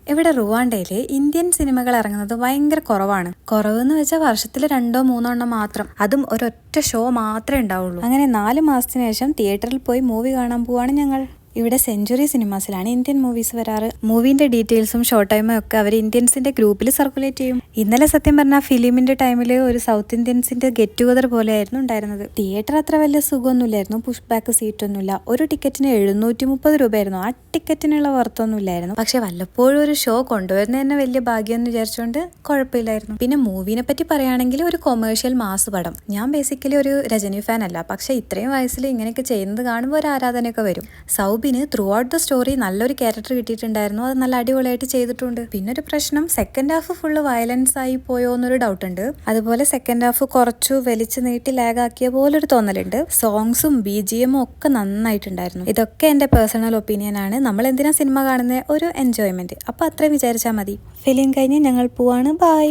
ഇവിടെ റുവാണ്ടയിൽ ഇന്ത്യൻ സിനിമകൾ ഇറങ്ങുന്നത് ഭയങ്കര കുറവാണ്. കുറവെന്ന് വെച്ചാൽ വർഷത്തിൽ 2-3 എണ്ണം മാത്രം, അതും ഒരൊറ്റ ഷോ മാത്രമേ ഉണ്ടാവുള്ളൂ. അങ്ങനെ 4 മാസത്തിന് ശേഷം തിയേറ്ററിൽ പോയി മൂവി കാണാൻ പോവാണ് ഞങ്ങൾ. ഇവിടെ സെഞ്ചുറി സിനിമാസിലാണ് ഇന്ത്യൻ മൂവീസ് വരാറ്. മൂവിന്റെ ഡീറ്റെയിൽസും ഷോർട്ട് ടൈമും ഒക്കെ അവർ ഇന്ത്യൻസിന്റെ ഗ്രൂപ്പിൽ സർക്കുലേറ്റ് ചെയ്യും. ഇന്നലെ സത്യം പറഞ്ഞാൽ ഫിലിമിന്റെ ടൈമിൽ ഒരു സൗത്ത് ഇന്ത്യൻസിന്റെ ഗെറ്റ് ടുഗദർ പോലെയായിരുന്നു ഉണ്ടായിരുന്നത്. തിയേറ്റർ അത്ര വലിയ സുഖമൊന്നുമില്ലായിരുന്നു, പുഷ് ബാക്ക് സീറ്റ് ഒന്നുമില്ല. ഒരു ടിക്കറ്റിന് 730 രൂപയായിരുന്നു. ആ ടിക്കറ്റിനുള്ള വർത്തൊന്നുമില്ലായിരുന്നു. പക്ഷെ വല്ലപ്പോഴും ഒരു ഷോ കൊണ്ടുവരുന്ന തന്നെ വലിയ ഭാഗ്യം എന്ന് വിചാരിച്ചുകൊണ്ട് കുഴപ്പമില്ലായിരുന്നു. പിന്നെ മൂവിനെ പറ്റി പറയുകയാണെങ്കിൽ ഒരു കൊമേഴ്ഷ്യൽ മാസ് പടം. ഞാൻ ബേസിക്കലി ഒരു രജനി ഫാൻ അല്ല, പക്ഷെ ഇത്രയും വയസ്സിൽ ഇങ്ങനെയൊക്കെ ചെയ്യുന്നത് കാണുമ്പോൾ ഒരു ആരാധനയൊക്കെ വരും. Soubin through out the story നല്ലൊരു ക്യാരക്ടർ കിട്ടിയിട്ടുണ്ടായിരുന്നു. അത് നല്ല അടിപൊളിയായിട്ട് ചെയ്തിട്ടുണ്ട്. പിന്നെ ഒരു പ്രശ്നം, സെക്കൻഡ് ഹാഫ് ഫുള്ള് വയലൻസ് ആയി പോയോ എന്നൊരു ഡൗട്ട് ഉണ്ട്. അതുപോലെ സെക്കൻഡ് ഹാഫ് കുറച്ചു വലിച്ചു നീട്ടി ലാഗാക്കിയ പോലൊരു തോന്നലുണ്ട്. സോങ്സും BGM ഒക്കെ നന്നായിട്ടുണ്ടായിരുന്നു. ഇതൊക്കെ എന്റെ പേഴ്സണൽ ഒപ്പീനിയൻ ആണ്. നമ്മൾ എന്തിനാ സിനിമ കാണുന്ന ഒരു എൻജോയ്മെന്റ്. അപ്പൊ അത്രയും വിചാരിച്ചാൽ മതി. ഫിലിം കഴിഞ്ഞ് ഞങ്ങൾ പോവാണ്. ബൈ.